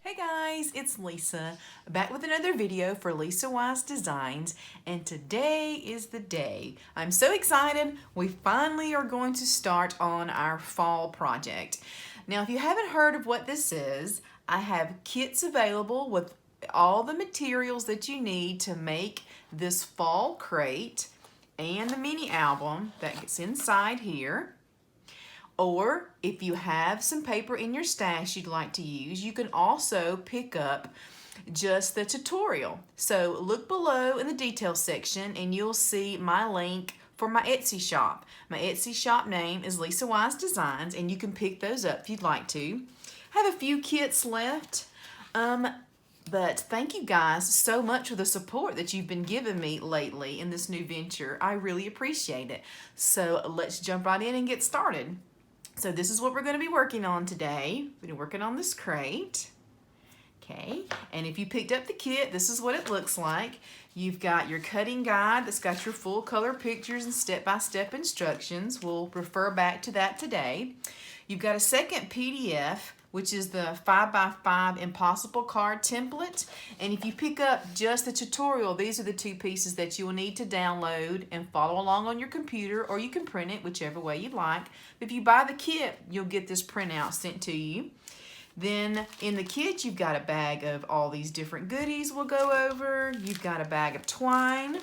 Hey guys, it's Lisa, back with another video for Lisa Wise Designs, and today is the day. I'm so excited. We finally are going to start on our fall project. Now, if you haven't heard of what this is, I have kits available with all the materials that you need to make this fall crate and the mini album that gets inside here. Or if you have some paper in your stash you'd like to use, you can also pick up just the tutorial. So look below in the details section and you'll see my link for my Etsy shop. My Etsy shop name is Lisa Wise Designs, and you can pick those up if you'd like to. I have a few kits left. But thank you guys so much for the support that you've been giving me lately in this new venture. I really appreciate it. So let's jump right in and get started. So this is what we're going to be working on today. We're working on this crate. Okay, and if you picked up the kit, this is what it looks like. You've got your cutting guide that's got your full color pictures and step-by-step instructions. We'll refer back to that today. You've got a second PDF, which is the 5x5 Impossible card template. And if you pick up just the tutorial, these are the two pieces that you will need to download and follow along on your computer, or you can print it whichever way you'd like. If you buy the kit, you'll get this printout sent to you. Then in the kit, you've got a bag of all these different goodies we'll go over. You've got a bag of twine.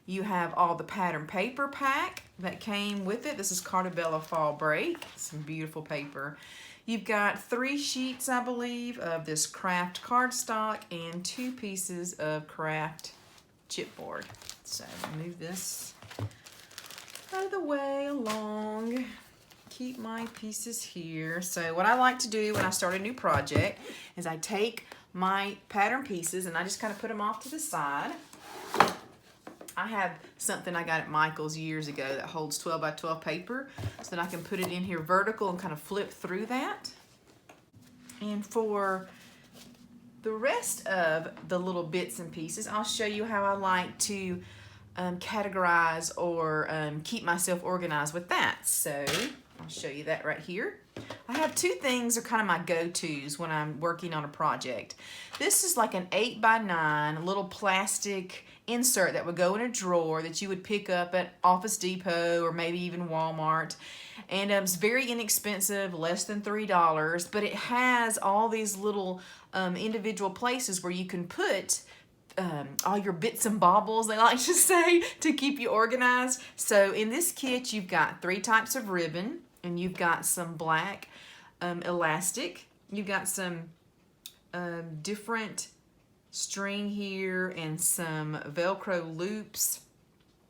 You have all the pattern paper pack that came with it. This is Cartabella Fall Break, some beautiful paper. You've got 3 sheets, I believe, of this craft cardstock and 2 pieces of craft chipboard. So move this out of the way along. Keep my pieces here. So what I like to do when I start a new project is I take my pattern pieces and I just kind of put them off to the side. I have something I got at Michael's years ago that holds 12 by 12 paper so that I can put it in here vertical and kind of flip through that. And for the rest of the little bits and pieces, I'll show you how I like to categorize or keep myself organized with that. So I'll show you that right here. I have 2 things that are kind of my go-tos when I'm working on a project. This is like an 8 by 9 little plastic insert that would go in a drawer that you would pick up at Office Depot or maybe even Walmart. And it's very inexpensive, less than $3, but it has all these little individual places where you can put all your bits and baubles, they like to say, to keep you organized. So in this kit, you've got 3 types of ribbon, and you've got some black elastic. You've got some different string here and some Velcro loops.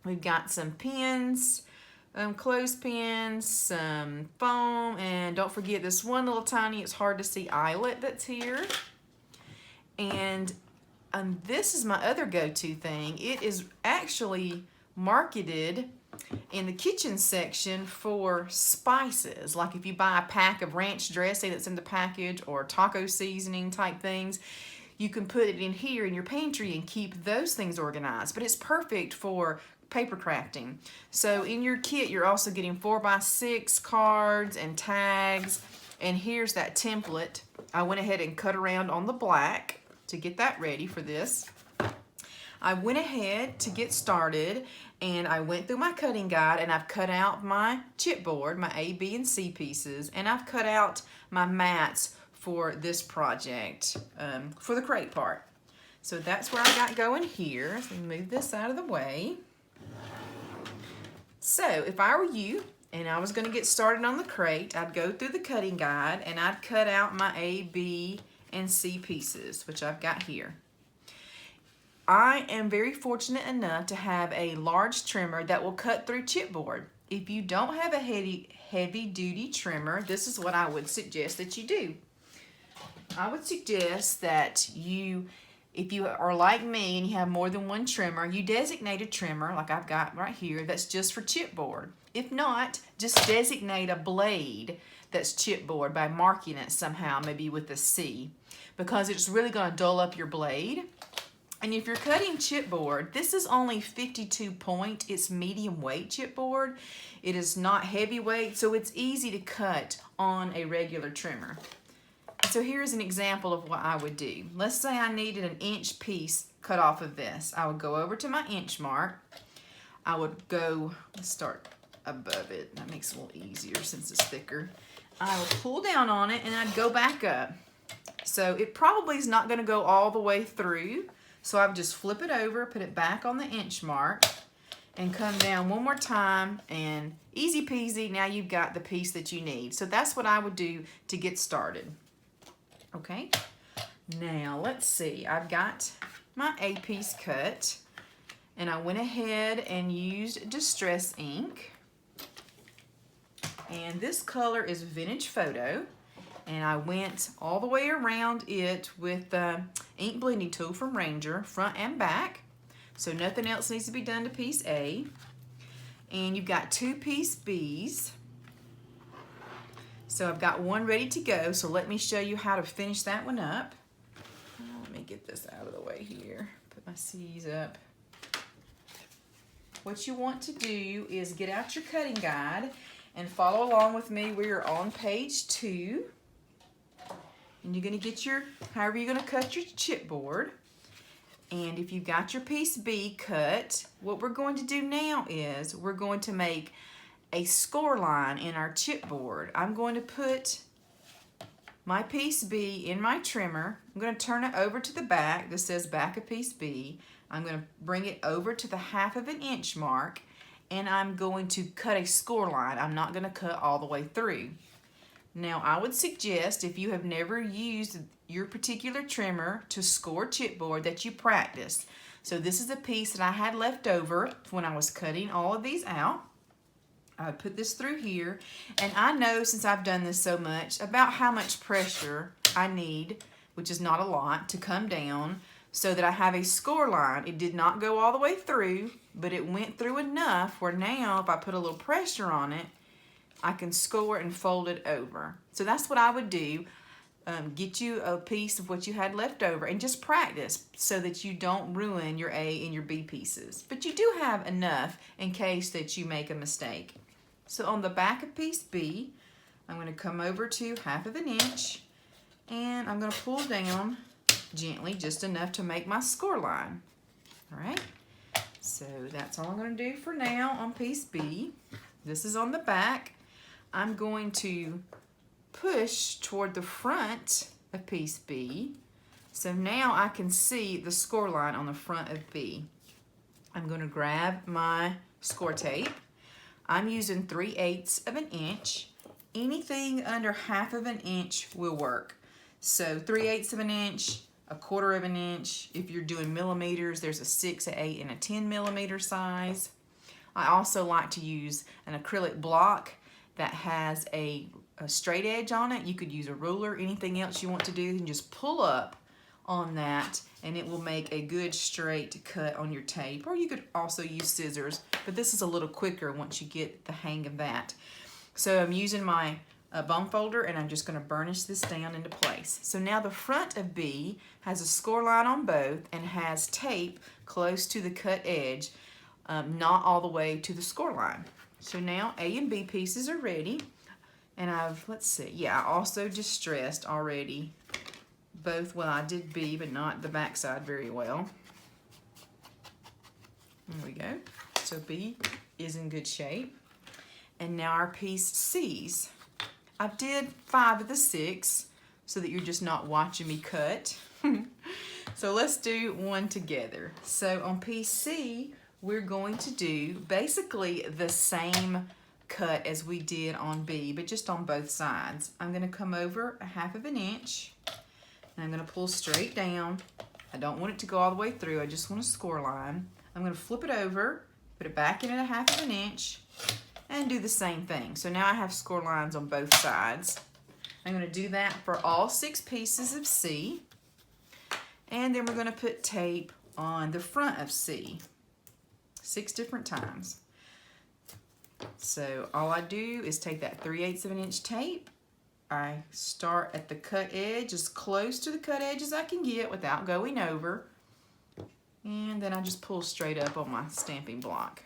We've got some pins, clothespins, some foam, and don't forget this one little tiny, it's hard to see, eyelet that's here. And this is my other go-to thing. It is actually marketed in the kitchen section for spices. Like if you buy a pack of ranch dressing that's in the package or taco seasoning type things, you can put it in here in your pantry and keep those things organized. But it's perfect for paper crafting. So in your kit, you're also getting 4x6 cards and tags. And here's that template. I went ahead and cut around on the black to get that ready for this. I went ahead to get started and I went through my cutting guide and I've cut out my chipboard, my A, B, and C pieces, and I've cut out my mats for this project, for the crate part. So that's where I got going here. So move this out of the way. So if I were you and I was going to get started on the crate, I'd go through the cutting guide and I'd cut out my A, B, and C pieces, which I've got here. I am very fortunate enough to have a large trimmer that will cut through chipboard. If you don't have a heavy duty trimmer, this is what I would suggest that you do. I would suggest that you, if you are like me and you have more than one trimmer, you designate a trimmer like I've got right here that's just for chipboard. If not, just designate a blade that's chipboard by marking it somehow, maybe with a C, because it's really going to dull up your blade. And if you're cutting chipboard, this is only 52 point. It's medium weight chipboard. It is not heavyweight, so it's easy to cut on a regular trimmer. so here's an example of what I would do. Let's say I needed an inch piece cut off of this. I would go over to my inch mark. I would go, let's start above it. That makes it a little easier since it's thicker. I would pull down on it and I'd go back up. So it probably is not going to go all the way through. So I would just flip it over, put it back on the inch mark, and come down one more time, and easy peasy, now you've got the piece that you need. So that's what I would do to get started. Okay, now let's see, I've got my A piece cut, and I went ahead and used Distress ink, and this color is Vintage Photo, and I went all the way around it with the ink blending tool from Ranger, front and back. So nothing else needs to be done to piece A. And you've got 2 piece Bs. So I've got one ready to go, so let me show you how to finish that one up. Let me get this out of the way here. Put my C's up. What you want to do is get out your cutting guide and follow along with me. We are on page 2. And you're going to get your, however you're going to cut your chipboard. And if you've got your piece B cut, what we're going to do now is we're going to make a score line in our chipboard. I'm going to put my piece B in my trimmer. I'm going to turn it over to the back. This says back of piece B. I'm going to bring it over to the 1/2 inch mark, and I'm going to cut a score line. I'm not going to cut all the way through. Now, I would suggest if you have never used your particular trimmer to score chipboard that you practice. So this is a piece that I had left over when I was cutting all of these out. I would put this through here, and I know since I've done this so much about how much pressure I need, which is not a lot, to come down so that I have a score line. It did not go all the way through, but it went through enough where now if I put a little pressure on it, I can score and fold it over. So that's what I would do. Get you a piece of what you had left over and just practice so that you don't ruin your A and your B pieces. But you do have enough in case that you make a mistake. So on the back of piece B, I'm going to come over to 1/2 inch, and I'm going to pull down gently just enough to make my score line. All right, so that's all I'm going to do for now on piece B. This is on the back. I'm going to push toward the front of piece B. So now I can see the score line on the front of B. I'm going to grab my score tape. I'm using 3/8 inch. Anything under 1/2 inch will work. So 3/8 inch, 1/4 inch. If you're doing millimeters, there's a 6, an 8, and a 10 millimeter size. I also like to use an acrylic block that has a straight edge on it. You could use a ruler, anything else you want to do, and just pull up on that, and it will make a good straight cut on your tape. Or you could also use scissors, but this is a little quicker once you get the hang of that. So I'm using my bone folder, and I'm just going to burnish this down into place. So now the front of B has a score line on both and has tape close to the cut edge, not all the way to the score line. So now A and B pieces are ready, and let's see, yeah, I also distressed already both. Well, I did B, but not the back side very well. There we go. So B is in good shape. And now our piece C's. I did 5 of the 6 so that you're just not watching me cut. So let's do one together. So on piece C, we're going to do basically the same cut as we did on B, but just on both sides. I'm going to come over 1/2 inch, and I'm going to pull straight down. I don't want it to go all the way through. I just want a score line. I'm going to flip it over, put it back in at 1/2 inch, and do the same thing. So now I have score lines on both sides. I'm going to do that for all 6 pieces of C, and then we're going to put tape on the front of C 6 different times. So all I do is take that 3/8 inch tape. I start at the cut edge, as close to the cut edge as I can get without going over, and then I just pull straight up on my stamping block.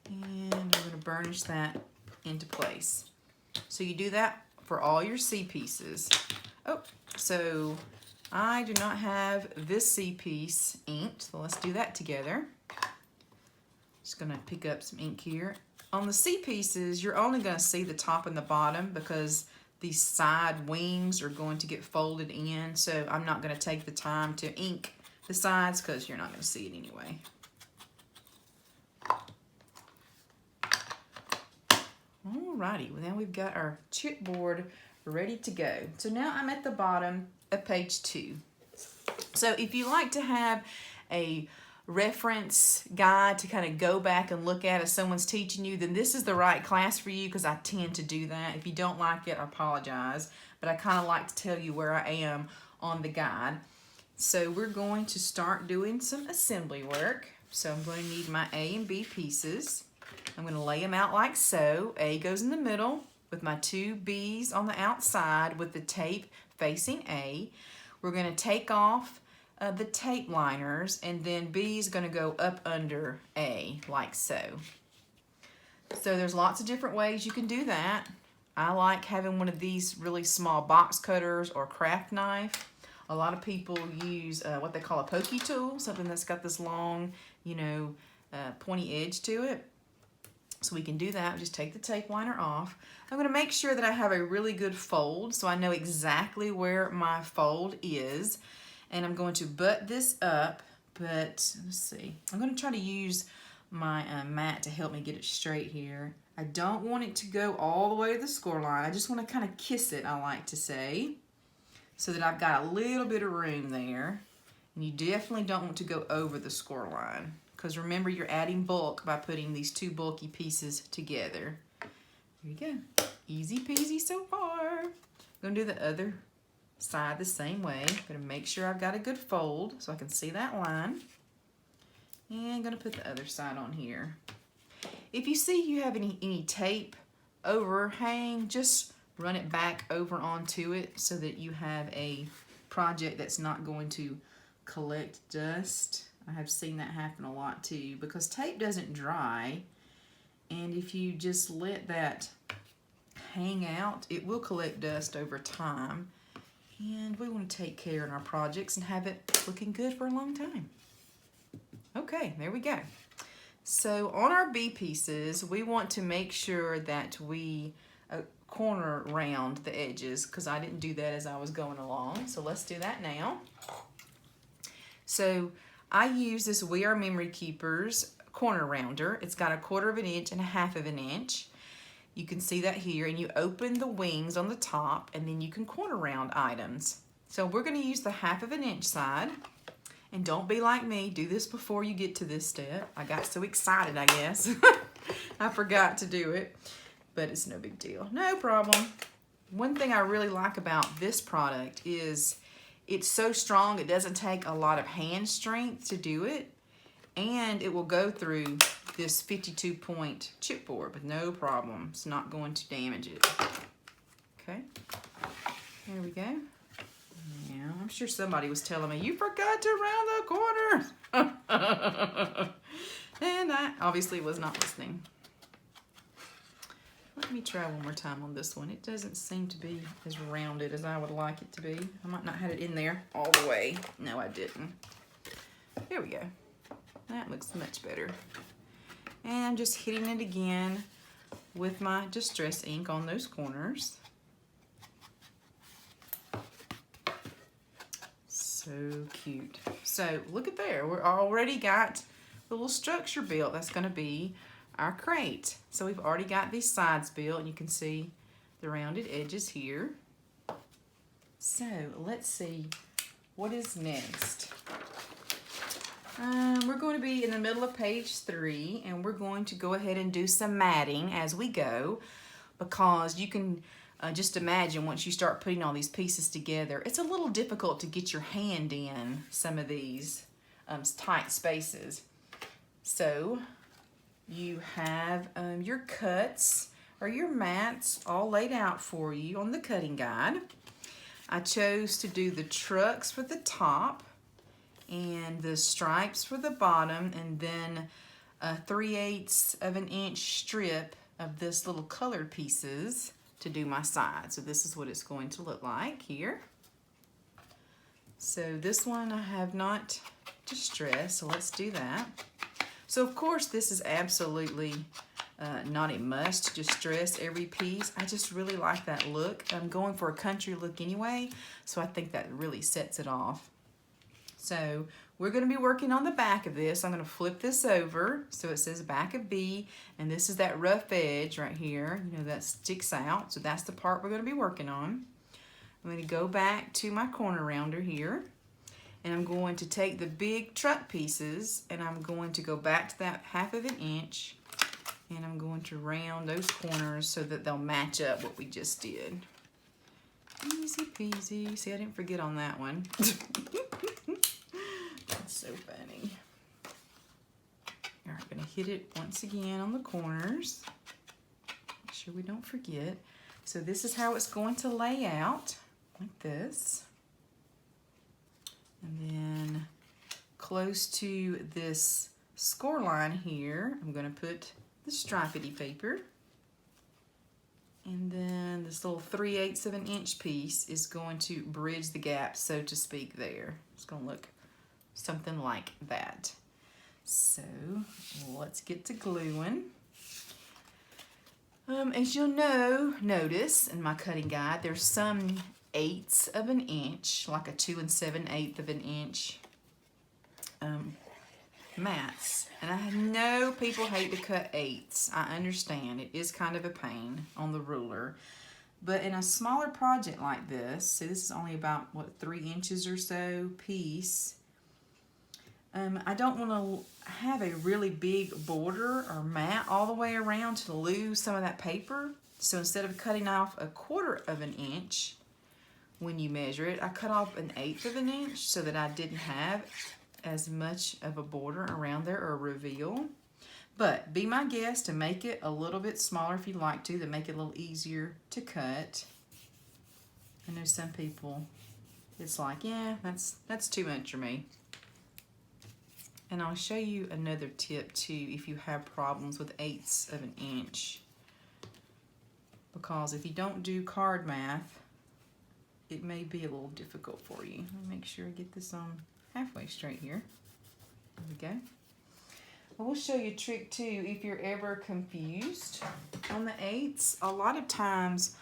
And I'm going to burnish that into place. So you do that for all your C pieces. Oh, so I do not have this C piece inked, so let's do that together. Just gonna pick up some ink here. On the C pieces, you're only gonna see the top and the bottom because these side wings are going to get folded in, so I'm not gonna take the time to ink the sides because you're not gonna see it anyway. Alrighty, well, now we've got our chipboard ready to go. So now I'm at the bottom of page 2. So if you like to have a reference guide to kind of go back and look at as someone's teaching you, then this is the right class for you because I tend to do that. If you don't like it, I apologize, but I kind of like to tell you where I am on the guide. So we're going to start doing some assembly work. So I'm going to need my A and B pieces. I'm going to lay them out like so. A goes in the middle with my 2 B's on the outside with the tape facing A. We're going to take off the tape liners, and then B is going to go up under A like so. So there's lots of different ways you can do that. I like having one of these really small box cutters or craft knife. A lot of people use what they call a pokey tool, something that's got this long, pointy edge to it. So we can do that. Just take the tape liner off. I'm going to make sure that I have a really good fold so I know exactly where my fold is. And I'm going to butt this up, but let's see. I'm going to try to use my mat to help me get it straight here. I don't want it to go all the way to the score line. I just want to kind of kiss it, I like to say, so that I've got a little bit of room there. And you definitely don't want to go over the score line, because remember, you're adding bulk by putting these 2 bulky pieces together. Here you go. Easy peasy so far. I'm going to do the other side the same way. I'm going to make sure I've got a good fold so I can see that line. And I'm going to put the other side on here. If you see you have any tape overhang, just run it back over onto it so that you have a project that's not going to collect dust. I have seen that happen a lot too, because tape doesn't dry, and if you just let that hang out, it will collect dust over time, and we want to take care in our projects and have it looking good for a long time. Okay, there we go. So on our B pieces, we want to make sure that we corner round the edges, because I didn't do that as I was going along. So let's do that now. So I use this We Are Memory Keepers corner rounder. It's got 1/4 inch and 1/2 inch. You can see that here, and you open the wings on the top, and then you can corner round items. So we're going to use the 1/2 inch side, and don't be like me. Do this before you get to this step. I got so excited, I guess. I forgot to do it, but it's no big deal. No problem. One thing I really like about this product is it's so strong, it doesn't take a lot of hand strength to do it, and it will go through this 52-point chipboard with no problem. It's not going to damage it. Okay, there we go. Now, I'm sure somebody was telling me, you forgot to round the corners. And I obviously was not listening. Let me try one more time on this one. It doesn't seem to be as rounded as I would like it to be. I might not have it in there all the way. No, I didn't. There we go. That looks much better. And I'm just hitting it again with my distress ink on those corners. So cute. So look at there. We're already got the little structure built. That's going to be our crate. So we've already got these sides built, and you can see the rounded edges here. So let's see what is next. We're going to be in the middle of page 3, and we're going to go ahead and do some matting as we go, because you can just imagine once you start putting all these pieces together, it's a little difficult to get your hand in some of these tight spaces. So you have your cuts or your mats all laid out for you on the cutting guide. I chose to do the trucks for the top and the stripes for the bottom, and then a 3/8 of an inch strip of this little colored pieces to do my side. So this is what it's going to look like here. So this one I have not distressed, so let's do that. So of course this is absolutely not a must to distress every piece. I just really like that look. I'm going for a country look anyway, so I think that really sets it off. So we're going to be working on the back of this. I'm going to flip this over so it says back of B, and this is that rough edge right here, you know, that sticks out. So that's the part we're going to be working on. I'm going to go back to my corner rounder here, and I'm going to take the big truck pieces and I'm going to go back to that 1/2 inch, and I'm going to round those corners so that they'll match up what we just did. Easy peasy. See, I didn't forget on that one. That's so funny. All right, going to hit it once again on the corners. Make sure we don't forget. So this is how it's going to lay out, like this. And then close to this score line here, I'm going to put the stripedy paper. And then this little 3/8 of an inch piece is going to bridge the gap, so to speak, there. It's going to look something like that. So let's get to gluing. As you'll notice in my cutting guide, there's some 1/8 of an inch, like a 2 7/8 of an inch mats. And I know people hate to cut 8s. I understand. It is kind of a pain on the ruler. But in a smaller project like this, so this is only about, what, 3 inches or so piece, I don't want to have a really big border or mat all the way around to lose some of that paper. So instead of cutting off a 1/4 of an inch when you measure it, I cut off an 1/8 of an inch so that I didn't have as much of a border around there or a reveal. But be my guest to make it a little bit smaller if you'd like to make it a little easier to cut. I know some people, it's like, yeah, that's too much for me. And I'll show you another tip too if you have problems with 1/8 of an inch. Because if you don't do card math, it may be a little difficult for you. Let me make sure I get this on halfway straight here. There we go. I will show you a trick too if you're ever confused on the 1/8. A lot of times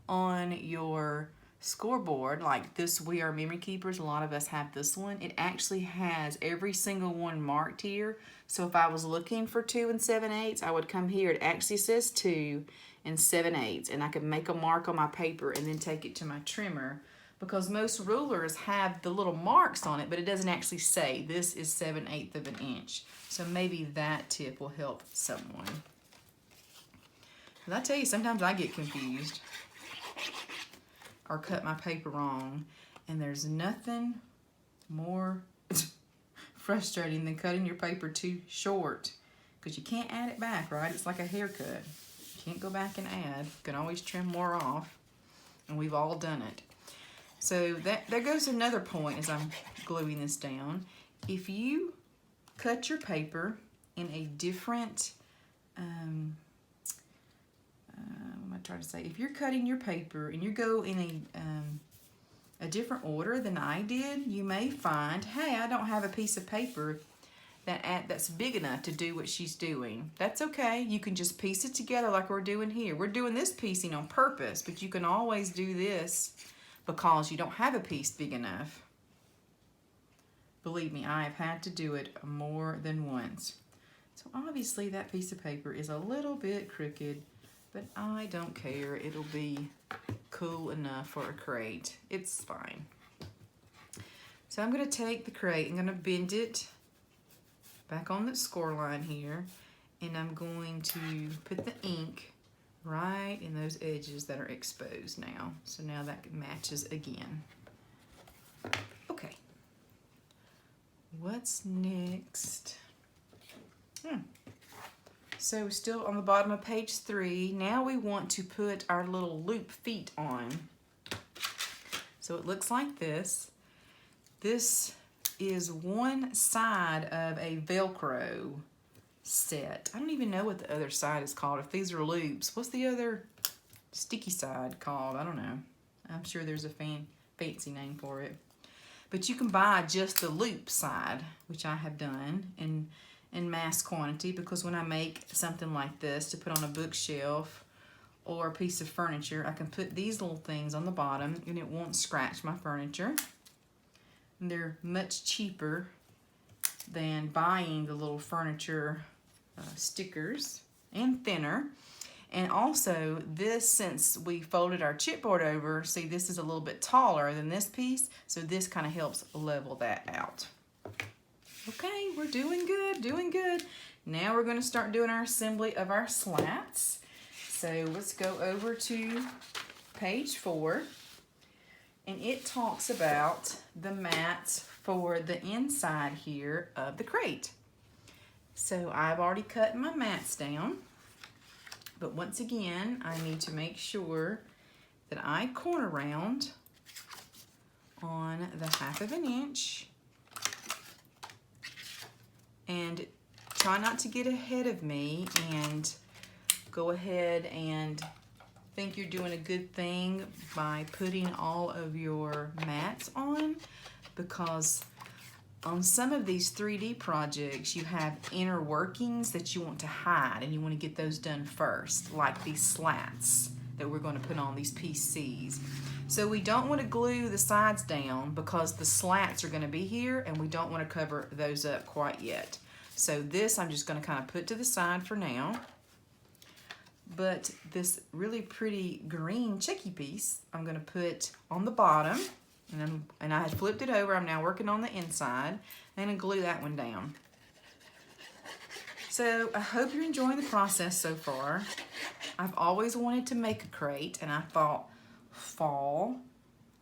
on your scoreboard, like this We Are Memory Keepers, a lot of us have this one. It actually has every single one marked here. So if I was looking for 2 7/8, I would come here. It actually says 2 7/8, and I could make a mark on my paper and then take it to my trimmer, because most rulers have the little marks on it, but it doesn't actually say this is 7/8 of an inch. So maybe that tip will help someone. But I tell you, sometimes I get confused or cut my paper wrong, and there's nothing more frustrating than cutting your paper too short, because you can't add it back, right? It's like a haircut. You can't go back and add. You can always trim more off, and we've all done it. So there goes another point as I'm gluing this down. If you cut your paper in a different, what am I trying to say? If you're cutting your paper and you go in a different order than I did, you may find, hey, I don't have a piece of paper that's big enough to do what she's doing. That's okay. You can just piece it together like we're doing here. We're doing this piecing on purpose, but you can always do this because you don't have a piece big enough. Believe me, I have had to do it more than once. So obviously that piece of paper is a little bit crooked, but I don't care. It'll be cool enough for a crate. It's fine. So I'm going to take the crate, I'm going to bend it back on the score line here, and I'm going to put the ink right in those edges that are exposed now. So now that matches again. Okay. What's next? So still on the bottom of page 3, now we want to put our little loop feet on. So it looks like this. This is one side of a Velcro set. I don't even know what the other side is called. If these are loops, what's the other sticky side called? I don't know. I'm sure there's a fancy name for it. But you can buy just the loop side, which I have done in mass quantity, because when I make something like this to put on a bookshelf or a piece of furniture, I can put these little things on the bottom and it won't scratch my furniture. And they're much cheaper than buying the little furniture stickers, and thinner. And also this, since we folded our chipboard over, see this is a little bit taller than this piece, so this kind of helps level that out. Okay, we're doing good, doing good. Now we're going to start doing our assembly of our slats. So let's go over to page 4. And it talks about the mats for the inside here of the crate. So I've already cut my mats down. But once again, I need to make sure that I corner round on the 1/2 inch. And try not to get ahead of me and go ahead and think you're doing a good thing by putting all of your mats on, because on some of these 3D projects you have inner workings that you want to hide and you want to get those done first, like these slats that we're going to put on these PCs. So we don't want to glue the sides down because the slats are going to be here and we don't want to cover those up quite yet. So this I'm just going to kind of put to the side for now. But this really pretty green checky piece I'm going to put on the bottom, and I had flipped it over. I'm now working on the inside. I'm going to glue that one down. So I hope you're enjoying the process so far. I've always wanted to make a crate, and I thought fall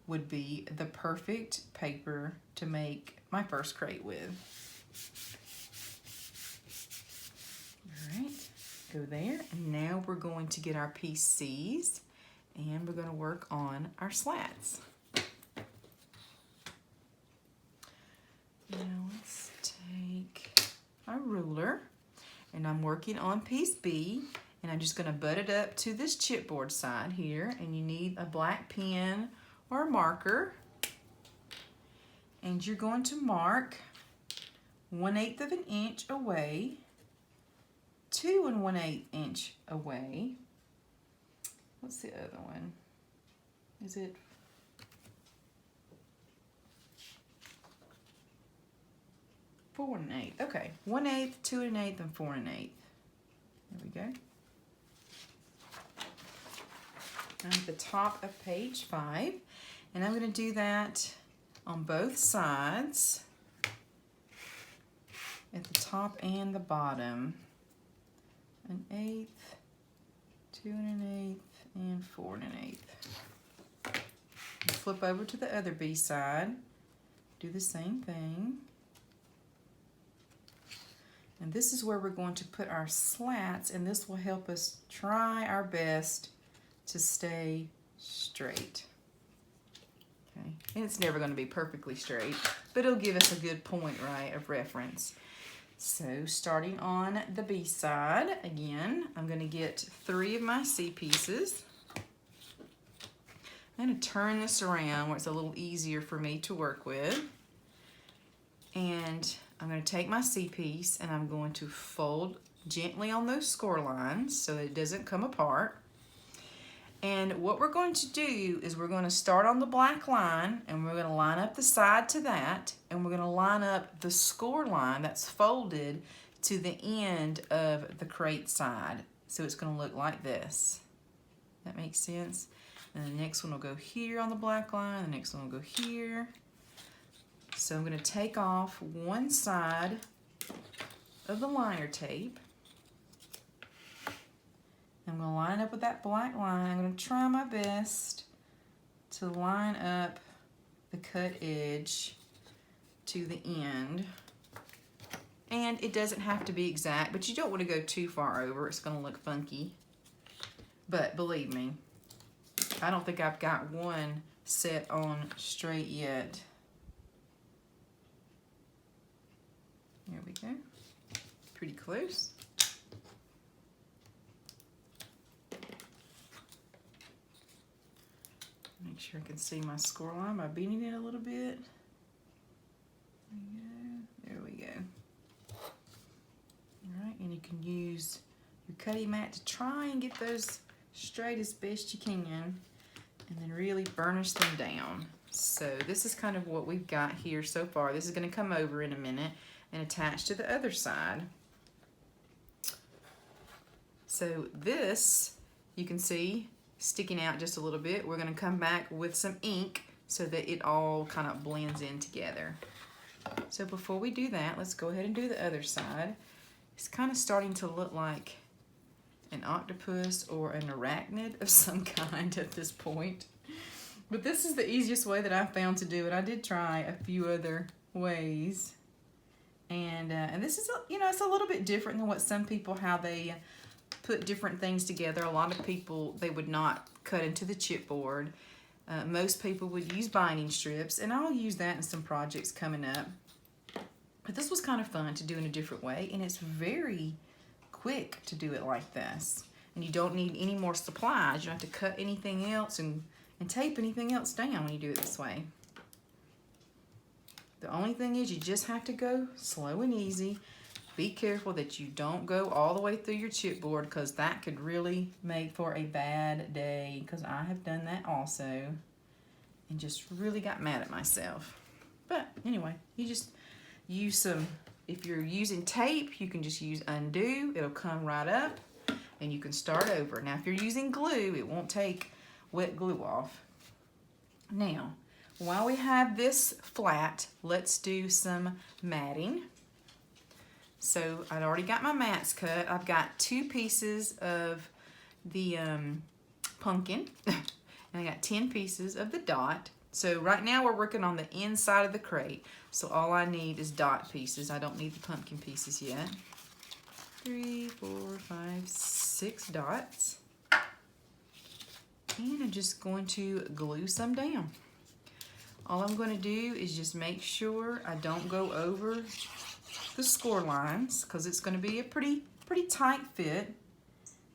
would be the perfect paper to make my first crate with. All right. Go there, and now we're going to get our PCs and we're going to work on our slats. Now let's take our ruler, and I'm working on piece B, and I'm just going to butt it up to this chipboard side here, and you need a black pen or a marker, and you're going to mark 1/8 inch away, 2 1/8 inch away. What's the other one? Is it 4 1/8? Okay, 1/8, 2 1/8, and 4 1/8. There we go. I'm at the top of page 5, and I'm going to do that on both sides, at the top and the bottom. 1/8, 2 1/8, and 4 1/8. Flip over to the other B side, do the same thing. And this is where we're going to put our slats, and this will help us try our best to stay straight. Okay, and it's never going to be perfectly straight, but it'll give us a good point, right, of reference. So starting on the B side, again, I'm going to get 3 of my C pieces. I'm going to turn this around where it's a little easier for me to work with. And I'm going to take my C piece and I'm going to fold gently on those score lines so that it doesn't come apart. And what we're going to do is we're going to start on the black line, and we're going to line up the side to that, and we're going to line up the score line that's folded to the end of the crate side. So it's going to look like this. That makes sense? And the next one will go here on the black line, the next one will go here. So I'm going to take off one side of the liner tape. I'm going to line up with that black line. I'm going to try my best to line up the cut edge to the end. And it doesn't have to be exact, but you don't want to go too far over. It's going to look funky. But believe me, I don't think I've got one set on straight yet. There we go. Pretty close. Make sure I can see my score line by bending it a little bit. There we go. All right, and you can use your cutting mat to try and get those straight as best you can, and then really burnish them down. So this is kind of what we've got here so far. This is going to come over in a minute and attach to the other side. So this, you can see, sticking out just a little bit. We're going to come back with some ink so that it all kind of blends in together. So before we do that, let's go ahead and do the other side. It's kind of starting to look like an octopus or an arachnid of some kind at this point. But this is the easiest way that I found to do it. I did try a few other ways. And this is, it's a little bit different than what some people, how they put different things together. A lot of people, they would not cut into the chipboard. Most people would use binding strips, and I'll use that in some projects coming up. But this was kind of fun to do in a different way, and it's very quick to do it like this. And you don't need any more supplies. You don't have to cut anything else and tape anything else down when you do it this way. The only thing is you just have to go slow and easy. Be careful that you don't go all the way through your chipboard, because that could really make for a bad day, because I have done that also and just really got mad at myself. But anyway, you just use some, if you're using tape, you can just use undo. It'll come right up and you can start over. Now if you're using glue, it won't take wet glue off. Now, while we have this flat, let's do some matting. So I've already got my mats cut. I've got 2 pieces of the pumpkin, and I got 10 pieces of the dot. So right now we're working on the inside of the crate. So all I need is dot pieces. I don't need the pumpkin pieces yet. 3, 4, 5, 6 dots. And I'm just going to glue some down. All I'm going to do is just make sure I don't go over the score lines, because it's going to be a pretty tight fit.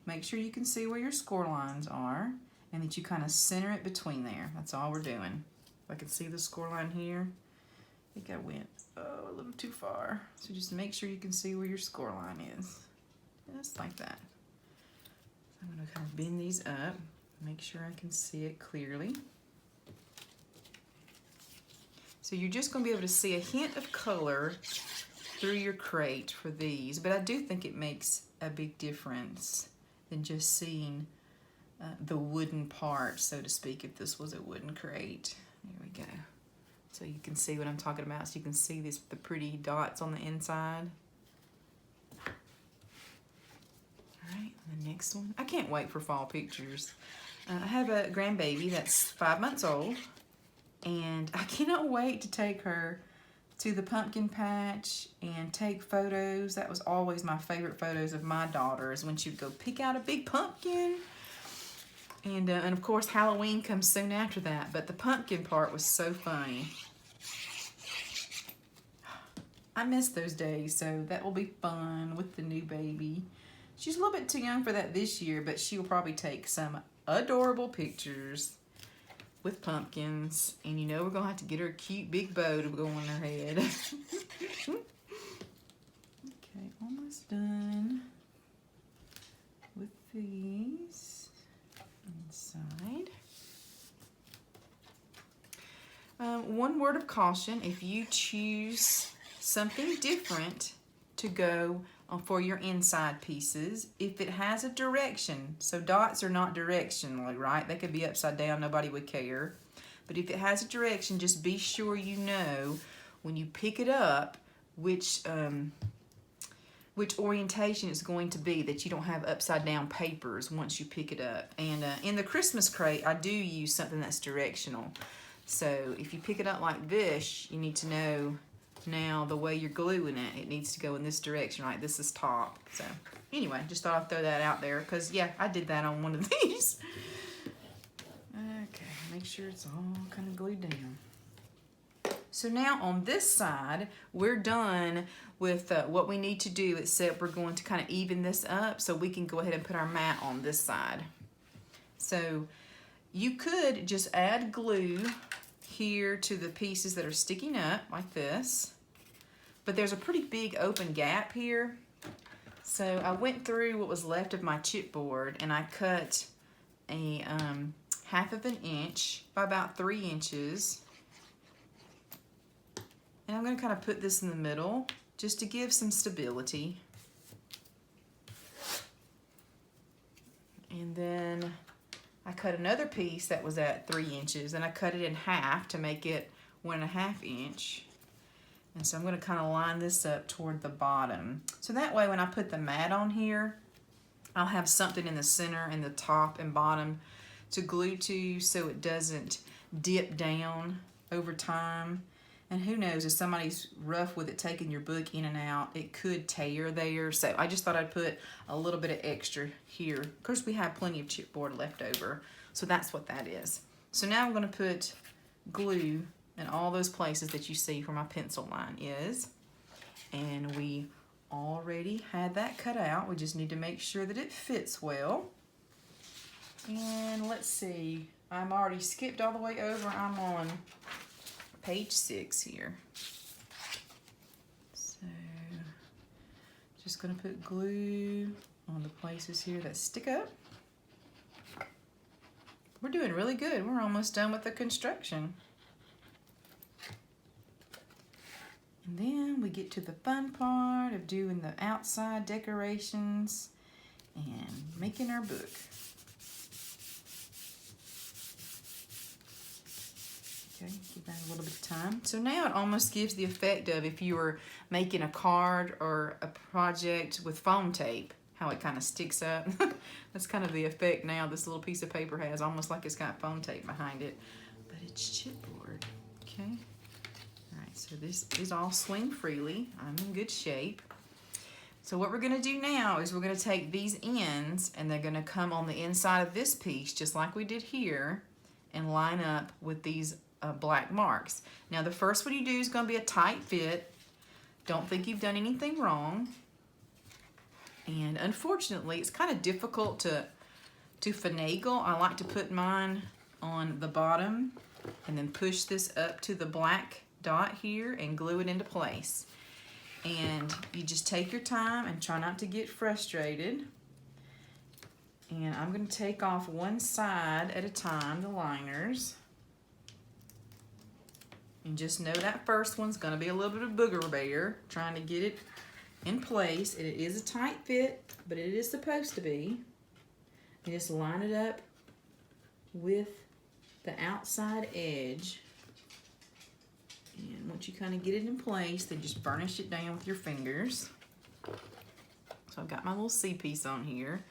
Make sure you can see where your score lines are, and that you kind of center it between there. That's all we're doing. I can see the score line here. I think I went a little too far. So just make sure you can see where your score line is. Just like that. I'm going to kind of bend these up. Make sure I can see it clearly. So you're just going to be able to see a hint of color through your crate for these, but I do think it makes a big difference than just seeing the wooden part, so to speak, if this was a wooden crate. Here we go. So you can see what I'm talking about. So you can see the pretty dots on the inside. All right, the next one. I can't wait for fall pictures. I have a grandbaby that's 5 months old, and I cannot wait to take her to the pumpkin patch and take photos. That was always my favorite photos of my daughter, is when she would go pick out a big pumpkin. And of course Halloween comes soon after that, but the pumpkin part was so funny. I miss those days, so that will be fun with the new baby. She's a little bit too young for that this year, but she will probably take some adorable pictures with pumpkins, and we're gonna have to get her a cute big bow to go on her head. Okay, almost done with these inside. One word of caution: if you choose something different to go for your inside pieces, if it has a direction, so dots are not directionally, right? They could be upside down, nobody would care. But if it has a direction, just be sure you know when you pick it up which orientation it's going to be, that you don't have upside down papers once you pick it up. And in the Christmas crate, I do use something that's directional. So if you pick it up like this, you need to know now the way you're gluing it, it needs to go in this direction, right? This is top. So anyway, just thought I'd throw that out there, because yeah, I did that on one of these. Okay, make sure it's all kind of glued down. So now on this side, we're done with what we need to do, except we're going to kind of even this up so we can go ahead and put our mat on this side. So You could just add glue here to the pieces that are sticking up like this, but there's a pretty big open gap here. So I went through what was left of my chipboard and I cut a 1/2 inch by about 3 inches. And I'm going to kind of put this in the middle just to give some stability. And then I cut another piece that was at 3 inches and I cut it in half to make it 1.5 inch. And so I'm going to kind of line this up toward the bottom. So that way when I put the mat on here, I'll have something in the center and the top and bottom to glue to so it doesn't dip down over time. And who knows, if somebody's rough with it taking your book in and out, it could tear there. So I just thought I'd put a little bit of extra here. Of course, we have plenty of chipboard left over, so that's what that is. So now I'm going to put glue in all those places that you see where my pencil line is. And we already had that cut out. We just need to make sure that it fits well. And let's see, I'm already skipped all the way over. I'm on page 6 here. So just going to put glue on the places here that stick up. We're doing really good. We're almost done with the construction. And then we get to the fun part of doing the outside decorations and making our book. Okay, give that a little bit of time. So now it almost gives the effect of if you were making a card or a project with foam tape, how it kind of sticks up. That's kind of the effect now this little piece of paper has, almost like it's got foam tape behind it. But it's chipboard, okay? All right, so these all swing freely. I'm in good shape. So what we're gonna do now is we're gonna take these ends and they're gonna come on the inside of this piece, just like we did here, and line up with these black marks. Now the first one you do is going to be a tight fit. Don't think you've done anything wrong. And unfortunately, it's kind of difficult to finagle. I like to put mine on the bottom and then push this up to the black dot here and glue it into place. And you just take your time and try not to get frustrated. And I'm going to take off one side at a time, the liners. And just know that first one's going to be a little bit of booger bear, trying to get it in place. It is a tight fit, but it is supposed to be. You just line it up with the outside edge. And once you kind of get it in place, then just burnish it down with your fingers. So I've got my little C piece on here.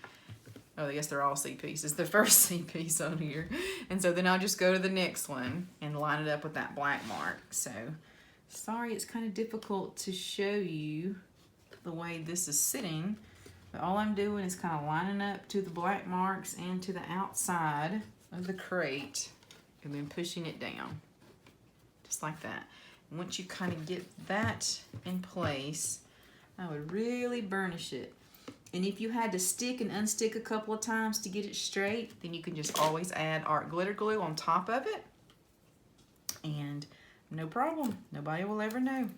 Oh, I guess they're all C pieces. The first C piece on here. And so then I'll just go to the next one and line it up with that black mark. So, sorry it's kind of difficult to show you the way this is sitting. But all I'm doing is kind of lining up to the black marks and to the outside of the crate. And then pushing it down. Just like that. And once you kind of get that in place, I would really burnish it. And if you had to stick and unstick a couple of times to get it straight, then you can just always add art glitter glue on top of it. And no problem. Nobody will ever know.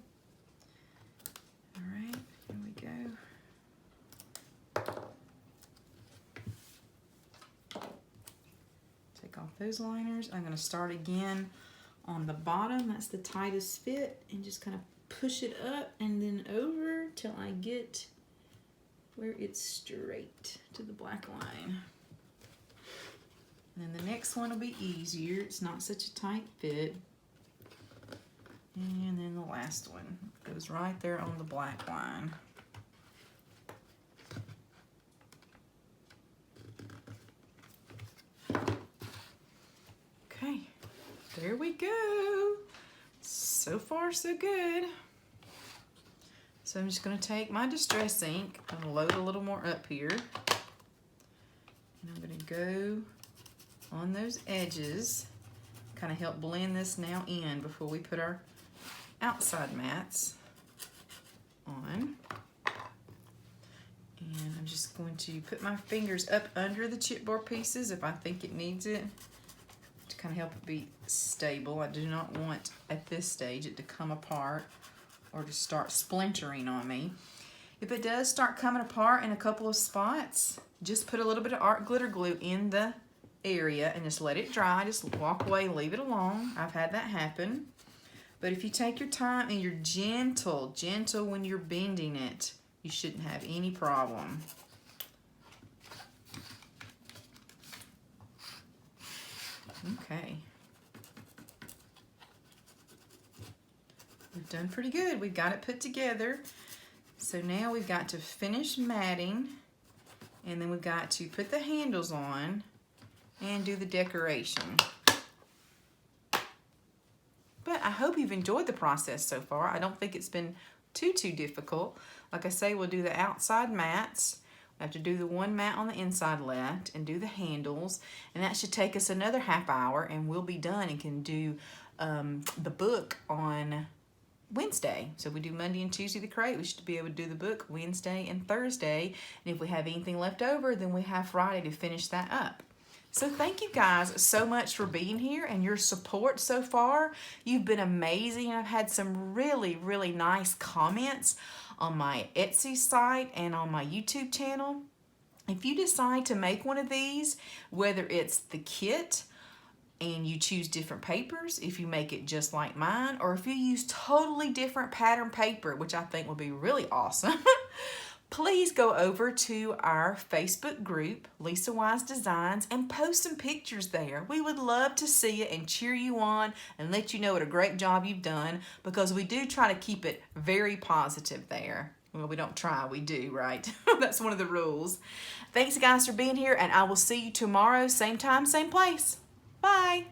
All right, here we go. Take off those liners. I'm going to start again on the bottom. That's the tightest fit. And just kind of push it up and then over till I get where it's straight to the black line. And then the next one will be easier. It's not such a tight fit. And then the last one goes right there on the black line. Okay, there we go. So far, so good. So I'm just going to take my distress ink and load a little more up here. And I'm going to go on those edges, kind of help blend this now in before we put our outside mats on. And I'm just going to put my fingers up under the chipboard pieces if I think it needs it. kind of help it be stable. I do not want at this stage it to come apart or to start splintering on me. If it does start coming apart in a couple of spots, just put a little bit of art glitter glue in the area and just let it dry. Just walk away, leave it alone. I've had that happen. But if you take your time and you're gentle when you're bending it, you shouldn't have any problem. Okay. We've done pretty good. We've got it put together. So now we've got to finish matting, and then we've got to put the handles on and do the decoration. But I hope you've enjoyed the process so far. I don't think it's been too difficult. Like I say, we'll do the outside mats. We have to do the one mat on the inside left and do the handles, and that should take us another half hour, and we'll be done and can do the book on Wednesday. So we do Monday and Tuesday the crate. We should be able to do the book Wednesday and Thursday, and if we have anything left over, then we have Friday to finish that up. So thank you guys so much for being here and your support so far. You've been amazing. I've had some really nice comments on my Etsy site and on my YouTube channel. If you decide to make one of these, whether it's the kit and you choose different papers, if you make it just like mine, or if you use totally different pattern paper, which I think would be really awesome, please go over to our Facebook group, Lisa Wise Designs, and post some pictures there. We would love to see it and cheer you on and let you know what a great job you've done, because we do try to keep it very positive there. Well, we don't try, we do, right? That's one of the rules. Thanks guys for being here, and I will see you tomorrow, same time, same place. Bye.